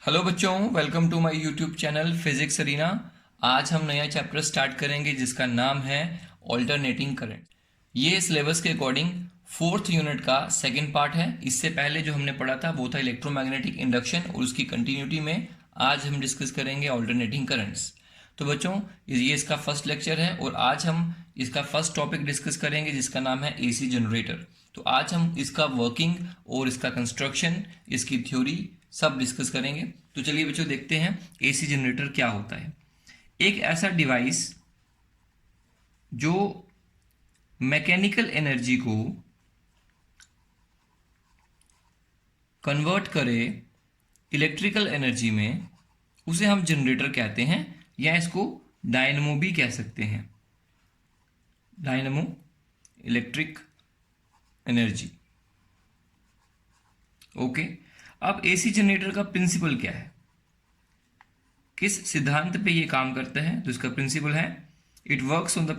Hello बच्चों, welcome to my YouTube channel physics arena. आज हम नया चैप्टर स्टार्ट करेंगे जिसका नाम है ऑल्टरनेटिंग करंट। ये सिलेबस के अकॉर्डिंग फोर्थ यूनिट का सेकंड पार्ट है। इससे पहले जो हमने पढ़ा था वो था इलेक्ट्रोमैग्नेटिक इंडक्शन और उसकी कंटिन्यूटी में आज हम डिस्कस करेंगे ऑल्टरनेटिंग करंट्स। तो बच्चों, ये इसका फर्स्ट लेक्चर है और आज हम इसका फर्स्ट टॉपिक डिस्कस करेंगे जिसका नाम है एसी जनरेटर। तो आज हम इसका वर्किंग और इसका कंस्ट्रक्शन, इसकी थ्योरी सब डिस्कस करेंगे। तो चलिए बच्चों देखते हैं एसी जनरेटर क्या होता है। एक ऐसा डिवाइस जो मैकेनिकल एनर्जी को कन्वर्ट करे इलेक्ट्रिकल एनर्जी में, उसे हम जनरेटर कहते हैं, या इसको डायनमो भी कह सकते हैं। Dynamo electric energy. ओके, अब एसी जनरेटर का प्रिंसिपल क्या है, किस सिद्धांत पे ये काम करता है? तो इसका प्रिंसिपल है it works on the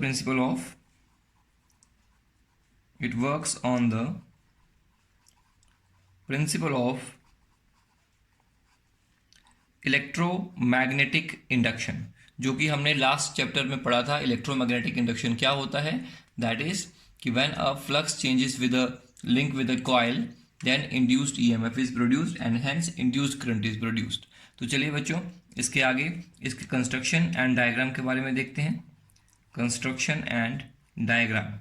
principle of electromagnetic induction, जो कि हमने लास्ट चैप्टर में पढ़ा था। इलेक्ट्रोमैग्नेटिक इंडक्शन क्या होता है? दैट इज कि when a flux changes with a link with a coil, then induced EMF is produced and hence induced current is produced। तो चलिए बच्चों, इसके आगे इसके कंस्ट्रक्शन एंड डायग्राम के बारे में देखते हैं। Construction and diagram.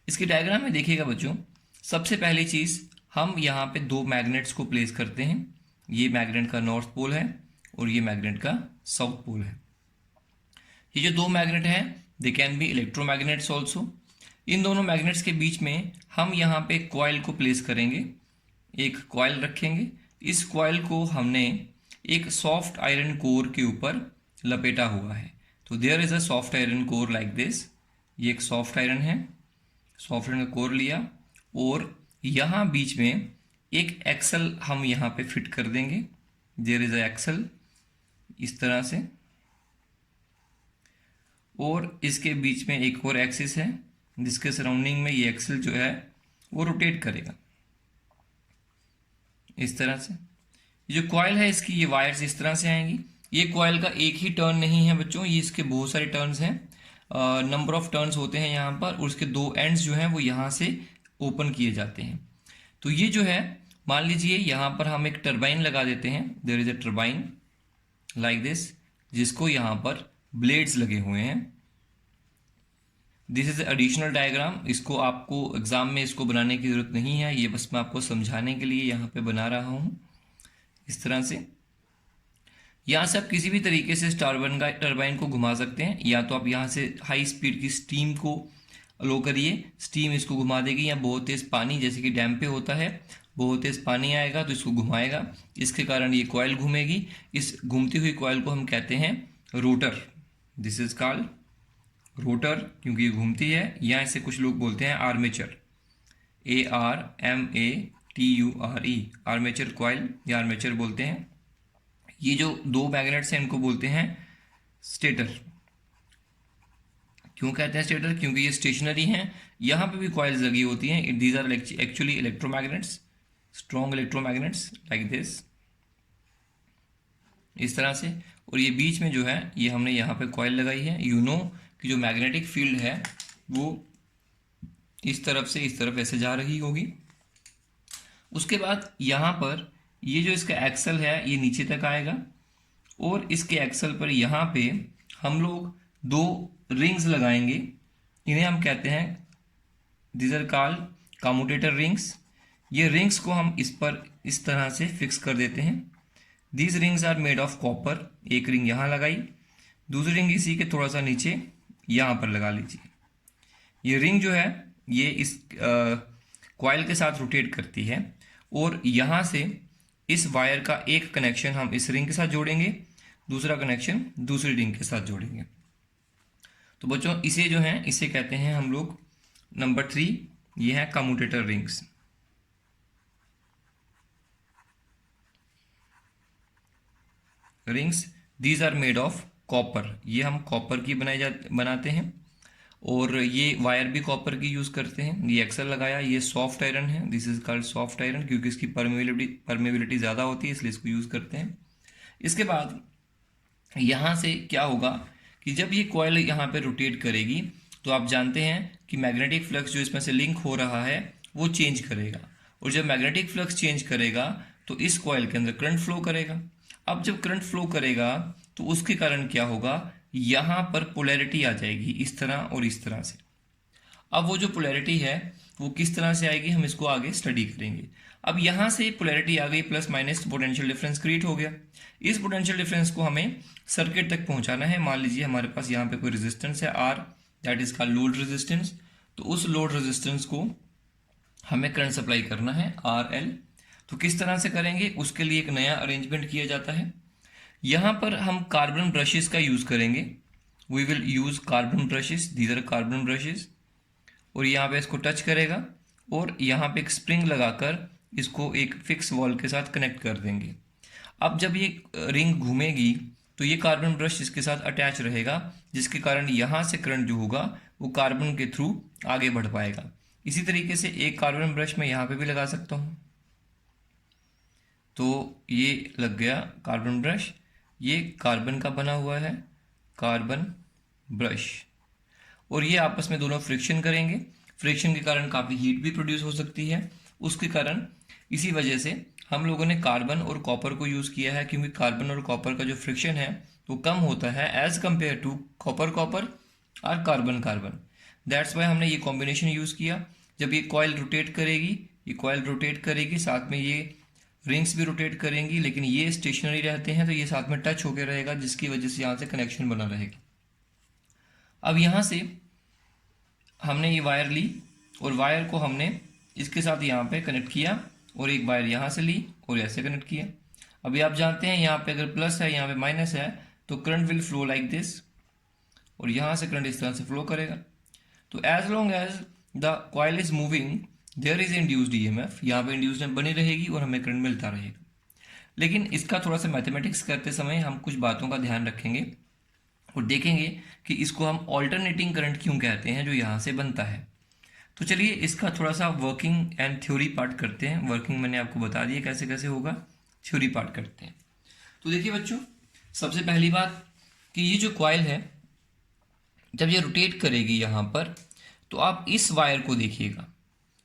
इसके डायग्राम में देखिएगा बच्चों, सबसे पहली चीज हम यहाँ पे दो मैग्नेट्स को प्लेस करते हैं। ये मैग्नेट का नॉर्थ पोल है और ये मैग्नेट का साउथ पोल है। ये जो दो मैग्नेट हैं they can be electromagnets also. इन दोनों मैग्नेट्स के बीच में हम यहाँ पे कॉइल को प्लेस करेंगे, एक कॉइल रखेंगे। इस कॉइल को हमने एक सॉफ्ट आयरन कोर के ऊपर लपेटा हुआ है। तो there is a soft iron core like this. ये एक सॉफ्ट आयरन है, सॉफ्ट आयरन का कोर लिया और यहाँ बीच में एक एक्सल हम यहाँ पे फिट कर देंगे। देयर इज अ एक्सल, इस तरह से, और इसके बीच में एक और एक्सिस है जिसके सराउंडिंग में ये एक्सल जो है वो रोटेट करेगा इस तरह से। ये जो कॉइल है इसकी ये वायर्स इस तरह से आएंगी। ये कॉइल का एक ही टर्न नहीं है बच्चों, ये इसके बहुत सारे टर्न्स हैं। नंबर ऑफ टर्न्स होते हैं यहाँ पर, और उसके दो एंड्स जो हैं वो यहाँ से ओपन किए जाते हैं। तो ये जो है, मान लीजिए यहाँ पर हम एक टरबाइन लगा देते हैं। There is a turbine like this, जिसको यहाँ पर ब्लेड्स लगे हुए हैं। This is additional diagram. इसको आपको एग्जाम में इसको बनाने की जरूरत नहीं है, ये बस मैं आपको समझाने के लिए यहाँ पे बना रहा हूँ इस तरह से। यहाँ से आप किसी भी तरीके से टरबाइन को घुमा सकते हैं, या तो आप यहाँ से हाई स्पीड की स्टीम को अलो करिए, स्टीम इसको घुमा देगी, या बहुत तेज पानी जैसे कि डैम पे होता है, बहुत तेज पानी आएगा तो इसको घुमाएगा, इसके कारण ये कॉइल घूमेगी। इस घूमती हुई कॉइल को हम कहते हैं rotor. This is called rotor क्योंकि ये घूमती है, या इसे कुछ लोग बोलते हैं आर्मेचर, ARMATURE, आर्मेचर कॉइल या आर्मेचर बोलते हैं। ये जो दो मैग्नेट्स हैं इनको बोलते हैं स्टेटर। क्यों कहते हैं स्टेटर? क्योंकि ये स्टेशनरी हैं, यहाँ पे भी कॉइल्स लगी होती हैं। These are actually electromagnets, strong electromagnets like this, इस तरह से। और ये बीच में जो है ये हमने यहाँ पे कॉइल लगाई है। यू नो कि जो मैग्नेटिक फील्ड है वो इस तरफ से इस तरफ ऐसे जा रही होगी। उसके बाद यहाँ पर ये जो इसका एक्सल है ये नीचे तक आएगा, और इसके एक्सल पर यहाँ पे हम लोग दो रिंग्स लगाएंगे। इन्हें हम कहते हैं, these are called commutator rings. ये रिंग्स को हम इस पर इस तरह से फिक्स कर देते हैं। These rings are made of copper. एक रिंग यहाँ लगाई, दूसरी रिंग इसी के थोड़ा सा नीचे यहाँ पर लगा लीजिए। ये रिंग जो है ये इस कॉइल के साथ रोटेट करती है, और यहाँ से इस वायर का एक कनेक्शन हम इस रिंग के साथ जोड़ेंगे, दूसरा कनेक्शन दूसरी रिंग के साथ जोड़ेंगे। तो बच्चों इसे जो है इसे कहते हैं हम लोग नंबर 3, ये है commutator rings. Rings these are made of copper, ये हम कॉपर की बनाते हैं। और ये वायर भी कॉपर की यूज़ करते हैं। ये एक्सल लगाया, ये सॉफ्ट आयरन है, this is called soft iron, क्योंकि इसकी परमेबिलिटी ज़्यादा होती है, इसलिए इसको यूज़ करते हैं। इसके बाद यहाँ से क्या होगा कि जब ये कॉइल यहाँ पे रोटेट करेगी तो आप जानते हैं कि मैग्नेटिक फ्लक्स जो इसमें से लिंक हो रहा है वो चेंज करेगा, और जब मैग्नेटिक फ्लक्स चेंज करेगा तो इस कॉइल के अंदर करंट फ्लो करेगा। अब जब करंट फ्लो करेगा तो उसके कारण क्या होगा, यहाँ पर पोलैरिटी आ जाएगी इस तरह और इस तरह से। अब वो जो पोलैरिटी है वो किस तरह से आएगी, हम इसको आगे स्टडी करेंगे। अब यहाँ से पोलैरिटी आ गई, plus minus potential difference create हो गया। इस पोटेंशियल डिफरेंस को हमें सर्किट तक पहुंचाना है। मान लीजिए हमारे पास यहाँ पे कोई रेजिस्टेंस है R, that is called load resistance. तो उस लोड रेजिस्टेंस को हमें करंट सप्लाई करना है आर एल। तो किस तरह से करेंगे, उसके लिए एक नया अरेंजमेंट किया जाता है। यहाँ पर हम कार्बन ब्रशेस का यूज़ करेंगे। We will use carbon brushes, these are carbon brushes. और यहाँ पे इसको टच करेगा और यहाँ पे एक स्प्रिंग लगाकर इसको एक फिक्स वॉल के साथ कनेक्ट कर देंगे। अब जब ये रिंग घूमेगी तो ये कार्बन ब्रश इसके साथ अटैच रहेगा, जिसके कारण यहाँ से करंट जो होगा वो कार्बन के थ्रू आगे बढ़ पाएगा। इसी तरीके से एक कार्बन ब्रश मैं यहाँ पे भी लगा सकता हूँ। तो ये लग गया कार्बन ब्रश, ये कार्बन का बना हुआ है कार्बन ब्रश, और ये आपस में दोनों फ्रिक्शन करेंगे। फ्रिक्शन के कारण काफ़ी हीट भी प्रोड्यूस हो सकती है। उसके कारण इसी वजह से हम लोगों ने कार्बन और कॉपर को यूज़ किया है, क्योंकि कार्बन और कॉपर का जो फ्रिक्शन है वो कम होता है as compare to copper copper और कार्बन कार्बन। दैट्स वाई हमने ये कॉम्बिनेशन यूज़ किया। जब ये कॉइल रोटेट करेगी, ये कॉइल रोटेट करेगी, साथ में ये रिंग्स भी रोटेट करेंगी, लेकिन ये स्टेशनरी रहते हैं तो ये साथ में टच होकर रहेगा, जिसकी वजह से यहाँ से कनेक्शन बना रहेगा। अब यहाँ से हमने ये वायर ली और वायर को हमने इसके साथ यहाँ पे कनेक्ट किया, और एक वायर यहाँ से ली और ऐसे कनेक्ट किया। अभी आप जानते हैं यहाँ पे अगर प्लस है यहाँ पे माइनस है तो current will flow like this, और यहाँ से करंट इस तरह से फ्लो करेगा। तो as long as the coil is moving there is induced EMF, यहाँ पे इंड्यूस्ड बनी रहेगी और हमें करंट मिलता रहेगा। लेकिन इसका थोड़ा सा मैथमेटिक्स करते समय हम कुछ बातों का ध्यान रखेंगे और देखेंगे कि इसको हम ऑल्टरनेटिंग करंट क्यों कहते हैं जो यहाँ से बनता है। तो चलिए इसका थोड़ा सा वर्किंग एंड थ्योरी पार्ट करते हैं। वर्किंग मैंने आपको बता दिया कैसे कैसे होगा, थ्योरी पार्ट करते हैं। तो देखिए बच्चों, सबसे पहली बात कि ये जो कॉइल है जब ये रोटेट करेगी यहाँ पर, तो आप इस वायर को देखिएगा।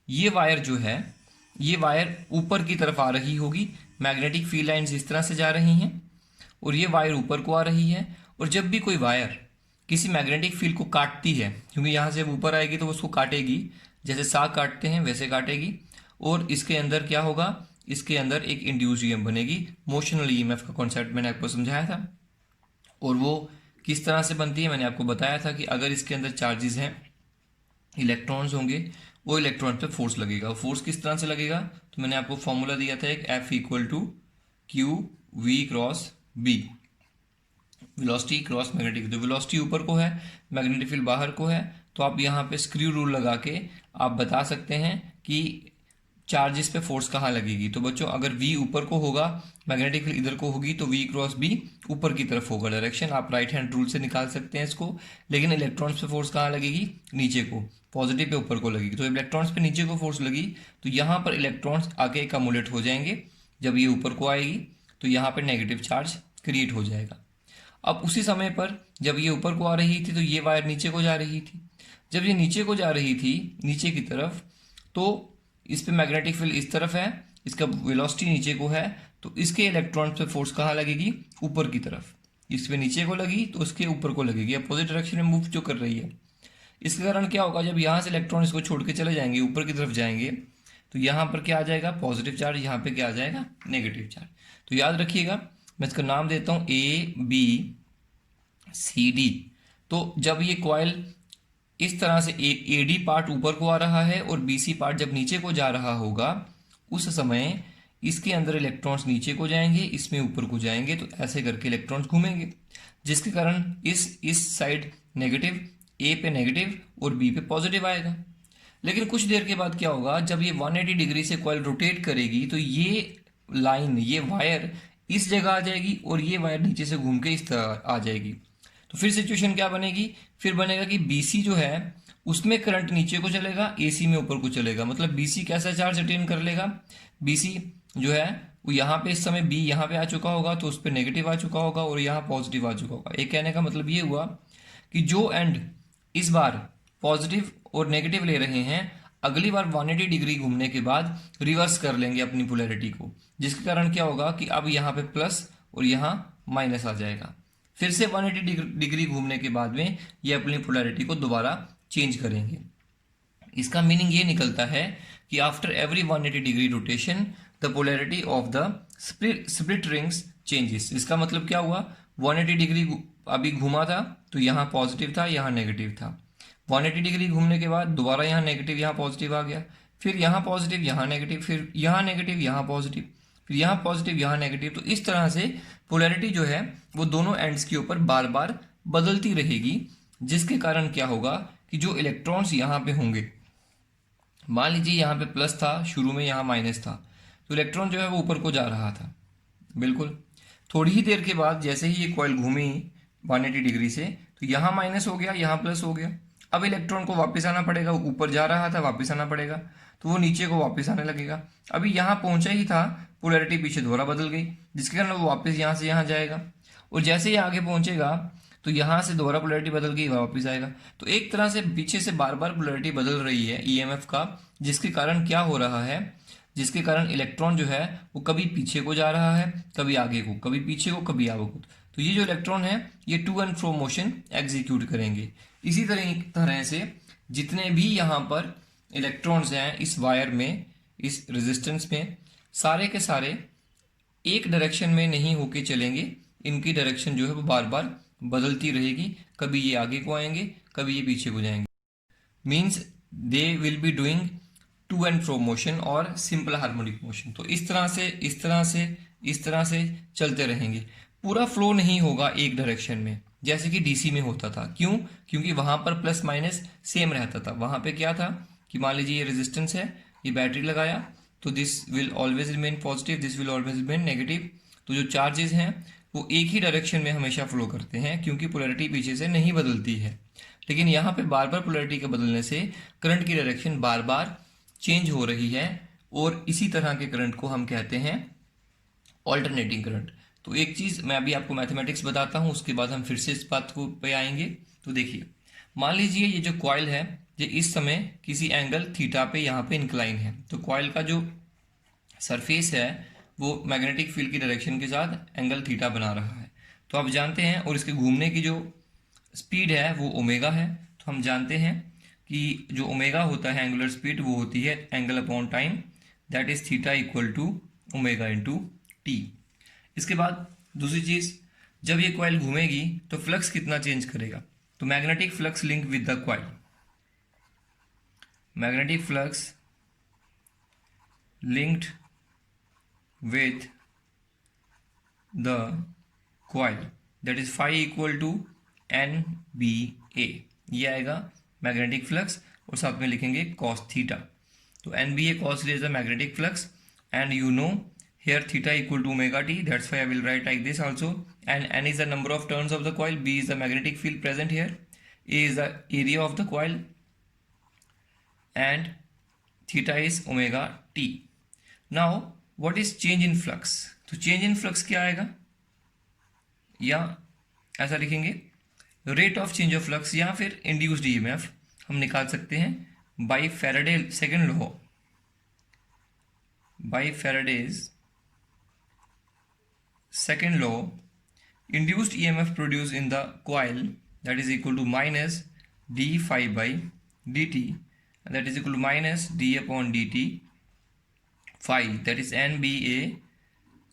ये वायर जो है, ये वायर ऊपर की तरफ आ रही होगी, मैग्नेटिक फील्ड लाइंस इस तरह से जा रही हैं और ये वायर ऊपर को आ रही है। और जब भी कोई वायर किसी मैग्नेटिक फील्ड को काटती है, क्योंकि यहाँ से ऊपर आएगी तो उसको काटेगी, जैसे साग काटते हैं वैसे काटेगी, और इसके अंदर क्या होगा, इसके अंदर एक इंड्यूस्ड ईएमएफ बनेगी। मोशनल ईएमएफ का कॉन्सेप्ट मैंने आपको समझाया था, और वो किस तरह से बनती है मैंने आपको बताया था कि अगर इसके अंदर चार्जेस हैं, इलेक्ट्रॉन्स होंगे, वो इलेक्ट्रॉन पे फोर्स लगेगा। फोर्स किस तरह से लगेगा, तो मैंने आपको फॉर्मूला दिया था एक, F equal to Q V cross B, velocity cross magnetic. तो वेलोसिटी ऊपर को है, मैग्नेटिक फील्ड बाहर को है, तो आप यहाँ पे स्क्रू रूल लगा के आप बता सकते हैं कि चार्जेस पे फोर्स कहाँ लगेगी। तो बच्चों अगर V ऊपर को होगा, मैग्नेटिक फील्ड इधर को होगी, तो V क्रॉस B ऊपर की तरफ होगा डायरेक्शन। आप राइट हैंड रूल से निकाल सकते हैं इसको। लेकिन इलेक्ट्रॉन्स पे फोर्स कहाँ लगेगी, नीचे को, पॉजिटिव पे ऊपर को लगेगी। तो इलेक्ट्रॉन्स पे नीचे को फोर्स लगी तो यहाँ पर इलेक्ट्रॉन्स आके एकमुलेट हो जाएंगे। जब ये ऊपर को आएगी तो यहाँ पर नेगेटिव चार्ज क्रिएट हो जाएगा। अब उसी समय पर जब ये ऊपर को आ रही थी तो ये वायर नीचे को जा रही थी। जब ये नीचे को जा रही थी, नीचे की तरफ, तो इस पे मैग्नेटिक फील्ड इस तरफ है, इसका वेलोसिटी नीचे को है, तो इसके इलेक्ट्रॉन पे फोर्स कहाँ लगेगी, ऊपर की तरफ। इस पे नीचे को लगी तो उसके ऊपर को लगेगी, अपोजिट डायरेक्शन में मूव जो कर रही है। इसके कारण क्या होगा, जब यहाँ से इलेक्ट्रॉन इसको छोड़ के चले जाएंगे, ऊपर की तरफ जाएंगे, तो यहाँ पर क्या आ जाएगा, पॉजिटिव चार्ज, यहाँ पे क्या आ जाएगा, नेगेटिव चार्ज। तो याद रखिएगा, मैं इसका नाम देता हूँ ABCD। तो जब ये कॉइल इस तरह से AD पार्ट ऊपर को आ रहा है और BC पार्ट जब नीचे को जा रहा होगा, उस समय इसके अंदर इलेक्ट्रॉन्स नीचे को जाएंगे, इसमें ऊपर को जाएंगे, तो ऐसे करके इलेक्ट्रॉन्स घूमेंगे, जिसके कारण इस साइड नेगेटिव, A पे नेगेटिव और B पे पॉजिटिव आएगा। लेकिन कुछ देर के बाद क्या होगा, जब ये 180 डिग्री से कॉइल रोटेट करेगी तो ये लाइन, ये वायर इस जगह आ जाएगी और ये वायर नीचे से घूम के इस तरह आ जाएगी। तो फिर सिचुएशन क्या बनेगी, फिर बनेगा कि BC जो है उसमें करंट नीचे को चलेगा, AC में ऊपर को चलेगा। मतलब BC कैसा चार्ज अटेन कर लेगा, BC जो है वो यहाँ पे इस समय B यहाँ पे आ चुका होगा तो उस पर नेगेटिव आ चुका होगा और यहाँ पॉजिटिव आ चुका होगा। एक कहने का मतलब ये हुआ कि जो एंड इस बार पॉजिटिव और नेगेटिव ले रहे हैं, अगली बार 180 डिग्री घूमने के बाद रिवर्स कर लेंगे अपनी पोलैरिटी को, जिसके कारण क्या होगा कि अब यहाँ पे प्लस और यहाँ माइनस आ जाएगा। फिर से 180 डिग्री घूमने के बाद में ये अपनी पोलैरिटी को दोबारा चेंज करेंगे। इसका मीनिंग ये निकलता है कि after every 180 degree rotation the polarity of the split rings changes. इसका मतलब क्या हुआ, 180 डिग्री अभी घूमा था तो यहाँ पॉजिटिव था, यहाँ नेगेटिव था। 180 डिग्री घूमने के बाद दोबारा यहाँ नेगेटिव, यहाँ पॉजिटिव आ गया, फिर यहाँ पॉजिटिव, यहाँ नेगेटिव, फिर यहाँ नेगेटिव, यहाँ पॉजिटिव, फिर यहाँ पॉजिटिव, यहाँ नेगेटिव। तो इस तरह से पोलैरिटी जो है वो दोनों एंड्स के ऊपर बार बार बदलती रहेगी, जिसके कारण क्या होगा कि जो इलेक्ट्रॉन्स यहाँ पे होंगे, मान लीजिए यहाँ पे प्लस था शुरू में, यहाँ माइनस था, तो इलेक्ट्रॉन जो है वो ऊपर को जा रहा था। बिल्कुल थोड़ी ही देर के बाद जैसे ही ये कॉइल घूमी 180 डिग्री से, तो यहाँ माइनस हो गया, यहाँ प्लस हो गया। अब इलेक्ट्रॉन को वापस आना पड़ेगा, ऊपर जा रहा था वापस आना पड़ेगा, तो वो नीचे को वापस आने लगेगा। अभी यहाँ पहुंचा ही था, पोलैरिटी पीछे दोबारा बदल गई, जिसके कारण वो वापस यहाँ से यहाँ जाएगा, और जैसे ही आगे पहुंचेगा तो यहाँ से दोबारा पोलैरिटी बदल गई, वापस आएगा। तो एक तरह से पीछे से बार बार पोलैरिटी बदल रही है EMF का, जिसके कारण क्या हो रहा है, जिसके कारण इलेक्ट्रॉन जो है वो कभी पीछे को जा रहा है, कभी आगे को, कभी पीछे को, कभी आगे को। तो ये जो इलेक्ट्रॉन है ये to and fro motion execute करेंगे। इसी तरह से जितने भी यहाँ पर इलेक्ट्रॉन्स हैं इस वायर में, इस रेजिस्टेंस में, सारे के सारे एक डायरेक्शन में नहीं होके चलेंगे, इनकी डायरेक्शन जो है वो बार बार बदलती रहेगी। कभी ये आगे को आएंगे, कभी ये पीछे को जाएंगे। Means they will be doing to and fro motion और सिंपल हार्मोनिक मोशन। तो इस तरह से चलते रहेंगे। पूरा फ्लो नहीं होगा एक डायरेक्शन में, जैसे कि DC में होता था। क्यों? क्योंकि वहां पर प्लस माइनस सेम रहता था। वहां पे क्या था कि मान लीजिए ये रेजिस्टेंस है, ये बैटरी लगाया, तो this will always remain positive, this will always remain negative. तो जो चार्जेस हैं वो एक ही डायरेक्शन में हमेशा फ्लो करते हैं, क्योंकि पोलैरिटी पीछे से नहीं बदलती है। लेकिन यहाँ पे बार बार पोलैरिटी के बदलने से करंट की डायरेक्शन बार बार चेंज हो रही है, और इसी तरह के करंट को हम कहते हैं ऑल्टरनेटिंग करंट। तो एक चीज़ मैं अभी आपको मैथमेटिक्स बताता हूँ, उसके बाद हम फिर से इस बात को पे आएंगे। तो देखिए, मान लीजिए ये जो कॉइल है ये इस समय किसी एंगल थीटा पे यहाँ पे इंक्लाइन है, तो कॉइल का जो सरफेस है वो मैग्नेटिक फील्ड की डायरेक्शन के साथ एंगल थीटा बना रहा है। तो आप जानते हैं, और इसके घूमने की जो स्पीड है वो ओमेगा है। तो हम जानते हैं कि जो ओमेगा होता है एंगुलर स्पीड, वो होती है angle upon time, that is theta equal to omega into T. इसके बाद दूसरी चीज़, जब ये कॉइल घूमेगी तो फ्लक्स कितना चेंज करेगा, तो magnetic flux link with the coil, magnetic flux linked with the coil, that is phi equal to NBA। ये आएगा मैग्नेटिक फ्लक्स, और साथ में लिखेंगे cos थीटा। तो NBA cos is the magnetic flux, and you know here theta equal to omega t, that's why I will write like this also, and n is the number of turns of the coil, B is the magnetic field present here, A is the area of the coil, and theta is omega t। Now what is change in flux? तो change in flux क्या आएगा, या ऐसा लिखेंगे rate of change of flux, या फिर induced EMF हम निकाल सकते हैं by Faraday second law, by Faraday's second law. Induced EMF produce in the coil that is equal to minus D phi by D T, that is equal to minus D upon D T phi, that is NBA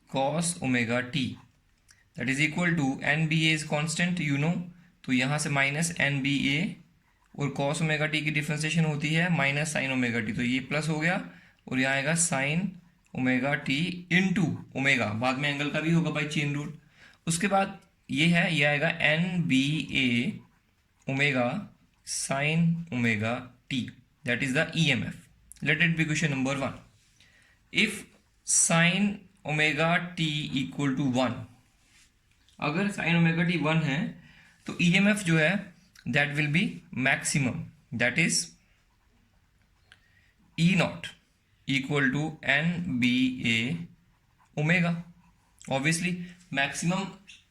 cos omega t, that is equal to NBA is constant, you know, तो यहाँ से minus NBA और cos omega t की differentiation होती है minus sine omega t, तो ये plus हो गया, और यहाँ आएगा sine omega t into omega, बाद में एंगल का भी होगा बाई चेन रूल। उसके बाद ये है, ये आएगा NBA omega sine omega t, that is the EMF। Let it be question number 1। If sin omega t equal to 1, अगर sin ओमेगा t 1 है तो ईएमएफ जो है that will be maximum, that is E naught equal to N B A omega. Obviously maximum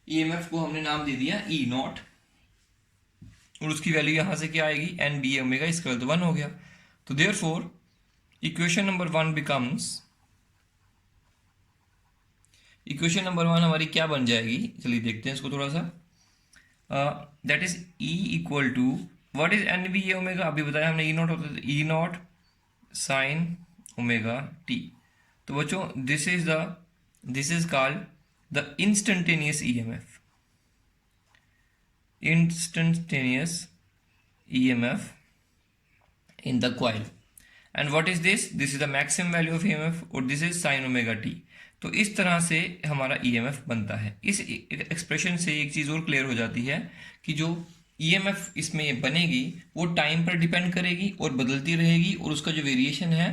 EMF को हमने नाम दे दिया ई not, और उसकी वैल्यू यहां से क्या आएगी, एन बी ए ओमेगा, इसका तो 1 हो गया। तो therefore equation number 1 becomes, equation number 1 हमारी क्या बन जाएगी, चलिए देखते हैं इसको थोड़ा सा। That is E equal to what is N B A omega, अभी बताया हमने ई नॉट होता है, E naught sine omega T. तो बच्चों this is called the instantaneous EMF, instantaneous EMF in the coil. And what is this? This is the maximum value of EMF और this is sin omega t। तो इस तरह से हमारा EMF बनता है। इस एक्सप्रेशन से एक चीज़ और क्लियर हो जाती है कि जो EMF इसमें बनेगी वो टाइम पर डिपेंड करेगी और बदलती रहेगी, और उसका जो वेरिएशन है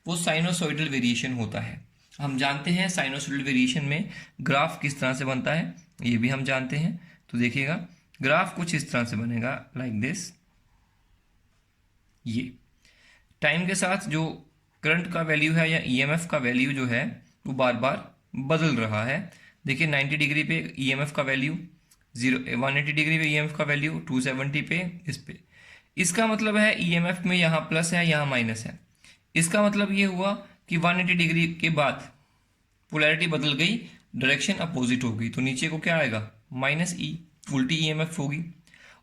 वो साइनोसॉइडल वेरिएशन होता है। हम जानते हैं साइनोसॉइडल वेरिएशन में ग्राफ किस तरह से बनता है, ये भी हम जानते हैं। तो देखिएगा ग्राफ कुछ इस तरह से बनेगा, लाइक दिस। ये टाइम के साथ जो करंट का वैल्यू है या ईएमएफ का वैल्यू जो है वो बार बार बदल रहा है। देखिए 90 डिग्री पे ईएमएफ का वैल्यू 180 डिग्री पे ईएमएफ का वैल्यू 270 पे इस पे। इसका मतलब है ईएमएफ में यहाँ प्लस है यहाँ माइनस है। इसका मतलब ये हुआ कि 180 डिग्री के बाद पोलैरिटी बदल गई, डायरेक्शन अपोजिट हो गई, तो नीचे को क्या आएगा, माइनस ई, उल्टी ईएमएफ होगी।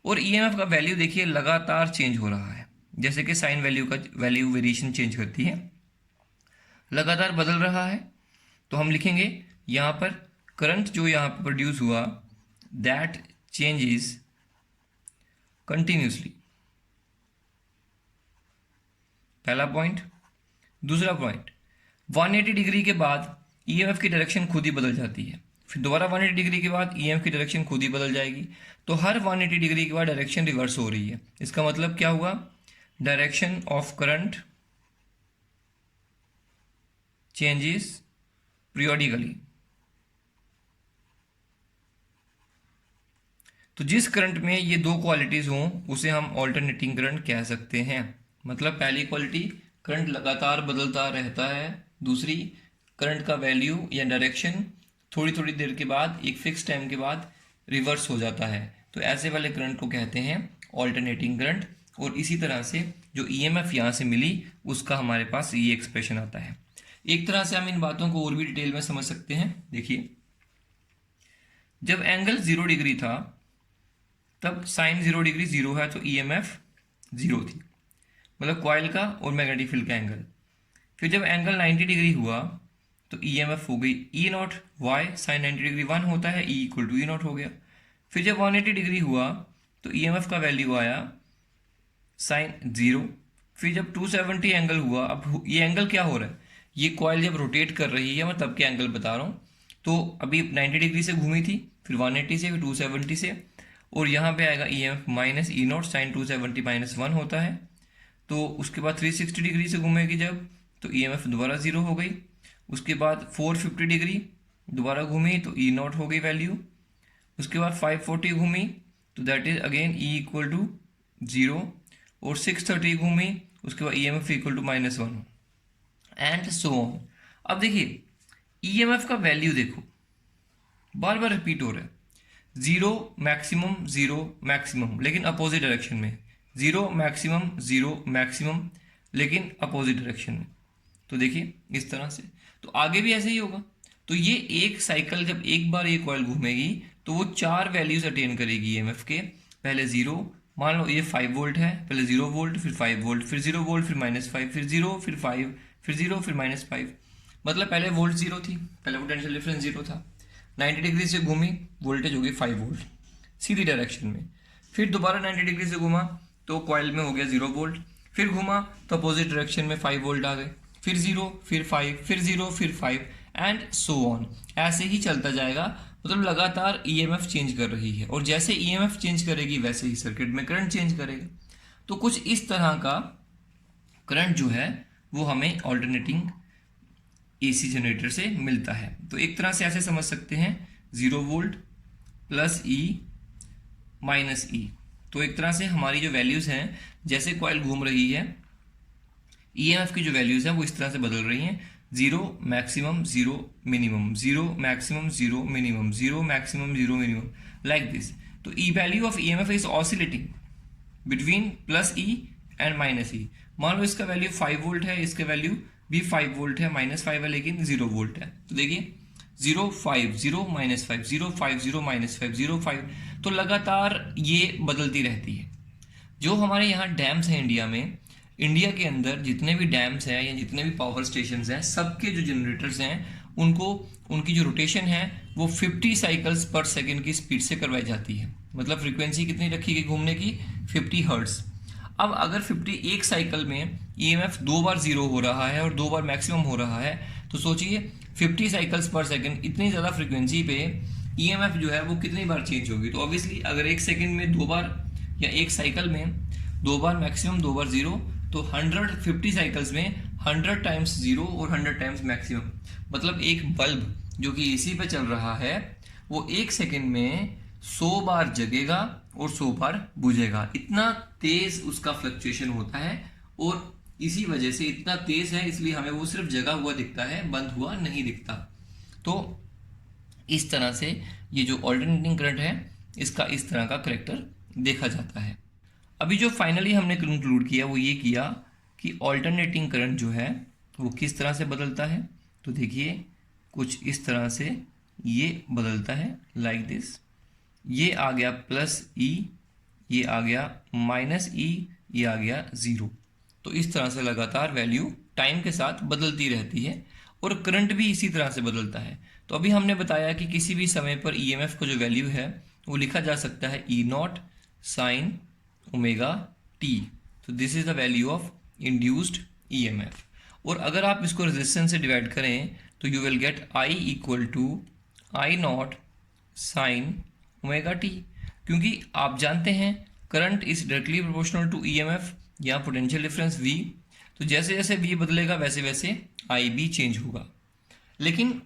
और ईएमएफ का वैल्यू देखिए लगातार चेंज हो रहा है, जैसे कि साइन वैल्यू का वैल्यू वेरिएशन चेंज करती है, लगातार बदल रहा है। तो हम लिखेंगे यहाँ पर करंट जो यहाँ पर प्रोड्यूस हुआ दैट चेंजेस कंटिन्यूसली, पहला पॉइंट। दूसरा पॉइंट, 180 डिग्री के बाद ईएमएफ की डायरेक्शन खुद ही बदल जाती है, फिर दोबारा 180 डिग्री के बाद ईएमएफ की डायरेक्शन खुद ही बदल जाएगी। तो हर 180 डिग्री के बाद डायरेक्शन रिवर्स हो रही है। इसका मतलब क्या हुआ, direction of current changes periodically. तो जिस करंट में ये दो क्वालिटीज हों उसे हम ऑल्टरनेटिंग करंट कह सकते हैं। मतलब पहली क्वालिटी करंट लगातार बदलता रहता है, दूसरी करंट का वैल्यू या डायरेक्शन थोड़ी थोड़ी देर के बाद एक फिक्स टाइम के बाद रिवर्स हो जाता है। तो ऐसे वाले करंट को कहते हैं ऑल्टरनेटिंग करंट। और इसी तरह से जो ईएमएफ यहाँ से मिली उसका हमारे पास ये एक्सप्रेशन आता है। एक तरह से हम इन बातों को और भी डिटेल में समझ सकते हैं। देखिए जब एंगल 0 डिग्री था तब साइन 0 डिग्री 0 है, तो ईएमएफ 0 थी, मतलब कॉइल का और मैग्नेटिक फील्ड का एंगल। फिर जब एंगल 90 डिग्री हुआ तो ईएमएफ हो गई E naught, why sine 90 degree 1 होता है, E equal to E naught हो गया। फिर जब 180 डिग्री हुआ तो ईएमएफ का वैल्यू आया साइन 0। फिर जब 270 एंगल हुआ, अब ये एंगल क्या हो रहा है, ये कॉइल जब रोटेट कर रही है, मैं तब के एंगल बता रहा हूँ। तो अभी 90 डिग्री से घूमी थी, फिर 180 से, फिर 270 से, और यहाँ पे आएगा EMF minus E naught sine 270 minus 1 होता है। तो उसके बाद 360 डिग्री से घूमेगी जब, तो ईएमएफ दोबारा 0 हो गई। उसके बाद 450 डिग्री दोबारा घूमी तो ई नॉट हो गई वैल्यू। उसके बाद 540 घूमी तो that is again E equal to 0, और 630 घूमी उसके बाद EMF equal to -1 and so on. अब देखिए ईएमएफ का वैल्यू देखो बार बार रिपीट हो रहा है, 0 मैक्सिमम लेकिन अपोजिट डायरेक्शन में, 0 मैक्सिमम लेकिन अपोजिट डायरेक्शन में। तो देखिए इस तरह से, तो आगे भी ऐसे ही होगा। तो ये एक साइकिल जब एक बार ये कॉइल घूमेगी तो वो 4 वैल्यूज अटेन करेगी ईएमएफ के। पहले 0, मान लो ये 5 वोल्ट है, पहले 0 वोल्ट, फिर 5 वोल्ट, फिर 0 वोल्ट, फिर -5, फिर 0, फिर 5, फिर 0, फिर -5। मतलब पहले वोल्ट 0 थी, पहले पोटेंशियल डिफरेंस 0 था, 90 डिग्री से घूमी, वोल्टेज हो गई 5 वोल्ट सीधी डायरेक्शन में। फिर दोबारा 90 डिग्री से घूमा तो कॉइल में हो गया 0 वोल्ट, फिर घूमा तो अपोजिट डायरेक्शन में 5 वोल्ट आ गए, फिर 0, फिर 5, फिर 0, फिर 5 एंड सो ऑन। ऐसे ही चलता जाएगा, मतलब लगातार ईएमएफ चेंज कर रही है, और जैसे ईएमएफ चेंज करेगी वैसे ही सर्किट में करंट चेंज करेगा। तो कुछ इस तरह का करंट जो है वो हमें ऑल्टरनेटिंग एसी जनरेटर से मिलता है। तो एक तरह से ऐसे समझ सकते हैं 0 वोल्ट प्लस ई माइनस ई। तो एक तरह से हमारी जो वैल्यूज़ हैं, जैसे कॉइल घूम रही है, ईएमएफ की जो वैल्यूज़ हैं वो इस तरह से बदल रही हैं, 0 maximum 0 minimum, 0 maximum 0 minimum, 0 maximum 0 minimum, like this. तो E value of EMF is oscillating between plus E and minus E. मान लो इसका वैल्यू 5 वोल्ट है, इसका वैल्यू भी 5 वोल्ट है, -5 है, लेकिन 0 वोल्ट है। तो देखिए 0 5 0 -5 0 5 0 -5 0 5, तो लगातार ये बदलती रहती है। जो हमारे यहाँ डैम्स हैं इंडिया में, इंडिया के अंदर जितने भी डैम्स हैं या जितने भी पावर स्टेशंस हैं, सबके जो जनरेटर्स हैं उनको, उनकी जो रोटेशन है वो 50 साइकिल्स पर सेकेंड की स्पीड से करवाई जाती है। मतलब फ्रीक्वेंसी कितनी रखी गई घूमने की, 50 हर्ट्ज। अब अगर 50 एक साइकिल में ईएमएफ 2 बार 0 हो रहा है और 2 बार मैक्सिमम हो रहा है, तो सोचिए 50 साइकिल्स पर सेकेंड, इतनी ज़्यादा फ्रीक्वेंसी पे ईएमएफ जो है वो कितनी बार चेंज होगी। तो ऑब्वियसली अगर एक सेकेंड में 2 बार या एक साइकिल में 2 बार मैक्सिमम 2 बार 0, तो 150 साइकिल्स में 100 टाइम्स 0 और 100 टाइम्स मैक्सिमम। मतलब एक बल्ब जो कि एसी पे चल रहा है वो एक सेकेंड में 100 बार जगेगा और 100 बार बुझेगा। इतना तेज उसका फ्लक्चुएशन होता है, और इसी वजह से इतना तेज है, इसलिए हमें वो सिर्फ जगा हुआ दिखता है, बंद हुआ नहीं दिखता। तो इस तरह से ये जो ऑल्टरनेटिंग करंट है इसका इस तरह का करेक्टर देखा जाता है। अभी जो फाइनली हमने कंक्लूड किया वो ये किया कि ऑल्टरनेटिंग करंट जो है वो किस तरह से बदलता है। तो देखिए कुछ इस तरह से ये बदलता है, लाइक दिस। ये आ गया प्लस ई, ये आ गया माइनस ई, ये आ गया 0। तो इस तरह से लगातार वैल्यू टाइम के साथ बदलती रहती है, और करंट भी इसी तरह से बदलता है। तो अभी हमने बताया कि किसी भी समय पर ईएमएफ का जो वैल्यू है वो लिखा जा सकता है E naught sine omega T. तो this is the value of induced EMF. और अगर आप इसको रेजिस्टेंस से डिवाइड करें तो you will get I equal to I naught sine omega t, क्योंकि आप जानते हैं current is directly proportional to EMF या पोटेंशियल डिफरेंस V। तो जैसे जैसे V बदलेगा वैसे वैसे I भी चेंज होगा। लेकिन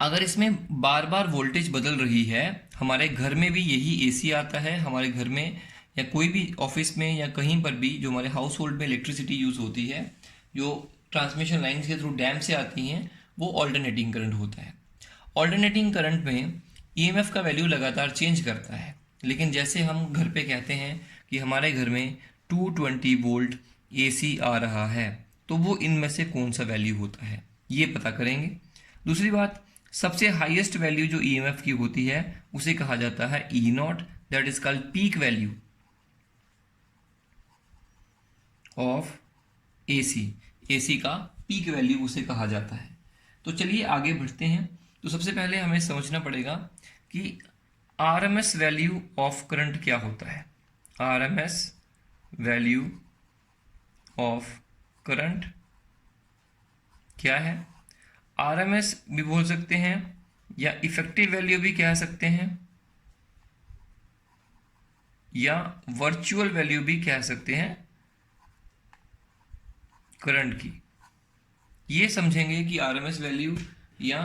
अगर इसमें बार बार वोल्टेज बदल रही है, हमारे घर में भी यही एसी आता है, हमारे घर में या कोई भी ऑफिस में या कहीं पर भी जो हमारे हाउस होल्ड में इलेक्ट्रिसिटी यूज़ होती है, जो ट्रांसमिशन लाइन के थ्रू डैम से आती हैं, वो ऑल्टरनेटिंग करंट होता है। ऑल्टरनेटिंग करंट में ईएमएफ का वैल्यू लगातार चेंज करता है। लेकिन जैसे हम घर पे कहते हैं कि हमारे घर में 220 वोल्ट एसी आ रहा है, तो वो इनमें से कौन सा वैल्यू होता है ये पता करेंगे। दूसरी बात, सबसे हाईएस्ट वैल्यू जो ईएमएफ की होती है उसे कहा जाता है E naught, that is called peak value of AC. AC का पीक वैल्यू उसे कहा जाता है। तो चलिए आगे बढ़ते हैं। तो सबसे पहले हमें समझना पड़ेगा कि आरएमएस वैल्यू ऑफ करंट क्या होता है। आरएमएस वैल्यू ऑफ करंट क्या है। आरएमएस भी बोल सकते हैं या इफेक्टिव वैल्यू भी कह सकते हैं या वर्चुअल वैल्यू भी कह सकते हैं करंट की। ये समझेंगे कि आरएमएस वैल्यू या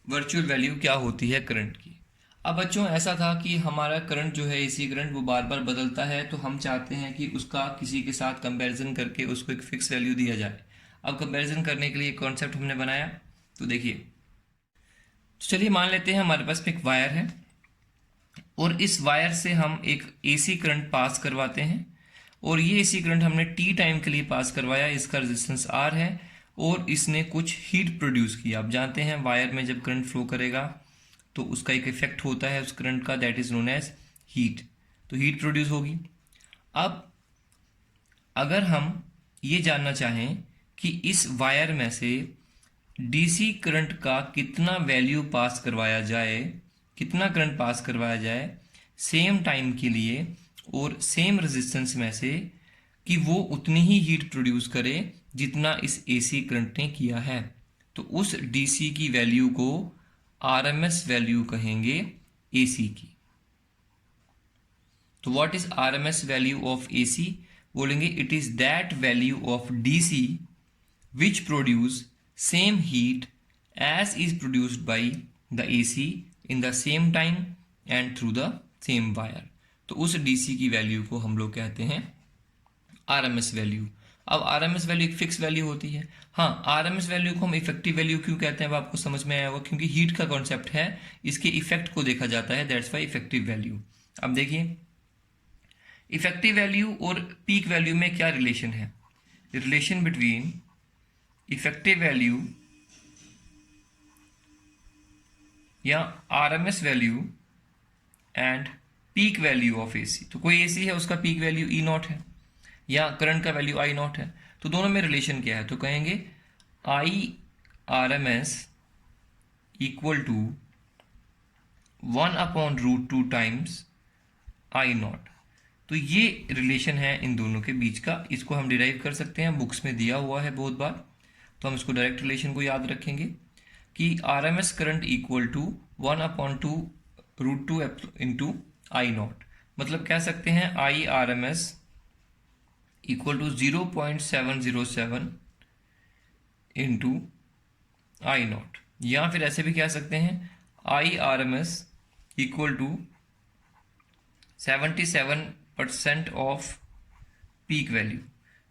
वर्चुअल वैल्यू क्या होती है करंट की। अब बच्चों ऐसा था कि हमारा करंट जो है एसी करंट वो बार बार बदलता है, तो हम चाहते हैं कि उसका किसी के साथ कंपैरिजन करके उसको एक फिक्स वैल्यू दिया जाए। अब कंपैरिजन करने के लिए एक कॉन्सेप्ट हमने बनाया। तो देखिए, तो चलिए मान लेते हैं हमारे पास एक वायर है और इस वायर से हम एक एसी करंट पास करवाते हैं, और ये एसी करंट हमने टी टाइम के लिए पास करवाया। इसका रेजिस्टेंस आर है और इसने कुछ हीट प्रोड्यूस की। आप जानते हैं वायर में जब करंट फ्लो करेगा तो उसका एक इफेक्ट होता है उस करंट का, that is known as heat. तो हीट प्रोड्यूस होगी। अब अगर हम ये जानना चाहें कि इस वायर में से डीसी करंट का कितना वैल्यू पास करवाया जाए, कितना करंट पास करवाया जाए सेम टाइम के लिए और सेम रेजिस्टेंस में से, कि वो उतनी ही हीट प्रोड्यूस करे जितना इस एसी करंट ने किया है, तो उस डीसी की वैल्यू को आरएमएस वैल्यू कहेंगे एसी की। तो what is RMS value of AC? बोलेंगे it is that value of DC which produce same heat as is produced by the AC in the same time and through the same wire. तो उस DC की value को हम लोग कहते हैं RMS value. अब आरएमएस वैल्यू एक फिक्स वैल्यू होती है। हाँ, आरएमएस वैल्यू को हम इफेक्टिव वैल्यू क्यों कहते हैं, अब आपको समझ में आया होगा, क्योंकि हीट का कॉन्सेप्ट है, इसके इफेक्ट को देखा जाता है, दैट्स वाई इफेक्टिव वैल्यू। अब देखिए इफेक्टिव वैल्यू और पीक वैल्यू में क्या रिलेशन है। रिलेशन बिटवीन इफेक्टिव वैल्यू या RMS value and peak value of AC. तो कोई एसी है, उसका पीक वैल्यू ई नॉट है या करंट का वैल्यू आई नॉट है, तो दोनों में रिलेशन क्या है, तो कहेंगे I R M S equal to 1/√2 times I naught. तो ये रिलेशन है इन दोनों के बीच का, इसको हम डिराइव कर सकते हैं, बुक्स में दिया हुआ है बहुत बार, तो हम इसको डायरेक्ट रिलेशन को याद रखेंगे कि R M S current equal to 1/√2 into I naught. मतलब कह सकते हैं I R M S equal to 0.707 into I naught, या फिर ऐसे भी कह सकते हैं I R M S equal to 77% of peak value.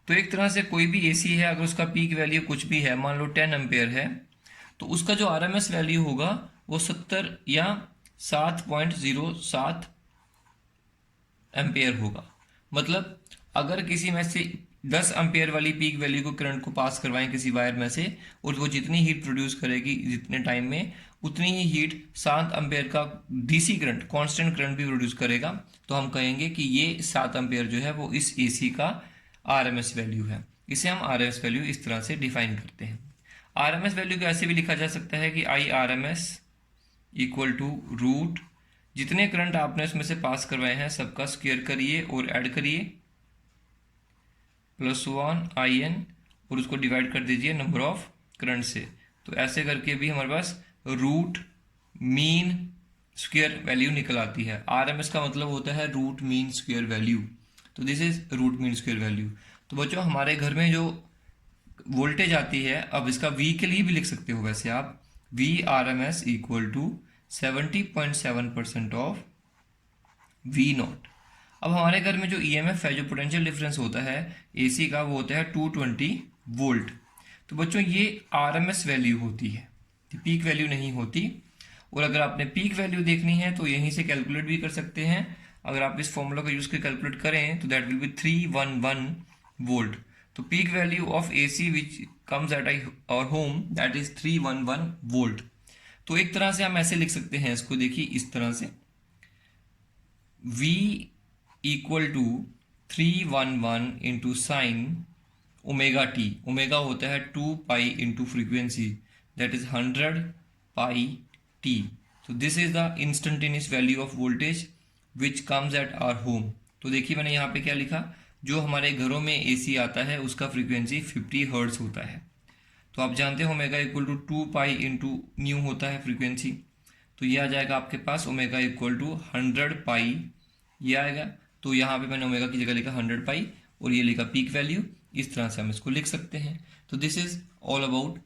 तो एक तरह से कोई भी एसी है, अगर उसका पीक वैल्यू कुछ भी है, मान लो 10 एम्पेयर है, तो उसका जो आर एम एस वैल्यू होगा वो 70 या 7.07 एम्पेयर होगा। मतलब अगर किसी में से 10 एम्पेयर वाली पीक वैल्यू को करंट को पास करवाएं किसी वायर में से, और वो जितनी हीट प्रोड्यूस करेगी जितने टाइम में, उतनी ही हीट 7 एम्पेयर का डीसी करंट, कांस्टेंट करंट भी प्रोड्यूस करेगा। तो हम कहेंगे कि ये 7 एम्पेयर जो है वो इस एसी का आरएमएस वैल्यू है। इसे हम आरएमएस वैल्यू इस तरह से डिफाइन करते हैं। आरएमएस वैल्यू को ऐसे भी लिखा जा सकता है कि I R M S equal to root, जितने करंट आपने उसमें से पास करवाए हैं सबका स्क्वायर करिए और ऐड करिए, +1 आई एन, और उसको डिवाइड कर दीजिए नंबर ऑफ करंट से। तो ऐसे करके भी हमारे पास रूट मीन स्क्वायर वैल्यू निकल आती है। आरएमएस का मतलब होता है रूट मीन स्क्वायर वैल्यू, तो this is root mean square value. तो बच्चों हमारे घर में जो वोल्टेज आती है, अब इसका वी के लिए भी लिख सकते हो वैसे आप, V R M S equal to 70.7% of V naught. अब हमारे घर में जो ईएमएफ है, जो पोटेंशियल डिफरेंस होता है एसी का, वो होता है 220 वोल्ट। तो बच्चों ये आरएमएस वैल्यू होती है, पीक वैल्यू नहीं होती। और अगर आपने पीक वैल्यू देखनी है तो यहीं से कैलकुलेट भी कर सकते हैं। अगर आप इस फॉर्मूला का यूज कर कैलकुलेट करें तो दैट विल बी 311 वोल्ट। तो peak value of AC which comes at our home that is 311 volt. तो एक तरह से हम ऐसे लिख सकते हैं इसको, देखिए इस तरह से, V equal to 311 into sine omega T. Omega होता है 2 pi into frequency, that is 100 pi T. तो this is the instantaneous value of voltage which comes at our home. तो देखिए मैंने यहाँ पे क्या लिखा, जो हमारे घरों में एसी आता है उसका फ्रीक्वेंसी 50 हर्ट्ज होता है। तो आप जानते हो omega equal to 2 pi into nu होता है फ्रीक्वेंसी, तो ये आ जाएगा आपके पास ओमेगा इक्वल टू 100 पाई, ये आएगा। तो यहाँ पे मैंने ओमेगा की जगह लिखा 100 पाई और ये लिखा पीक वैल्यू। इस तरह से हम इसको लिख सकते हैं। तो this is all about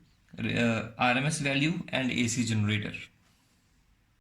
RMS value and AC generator.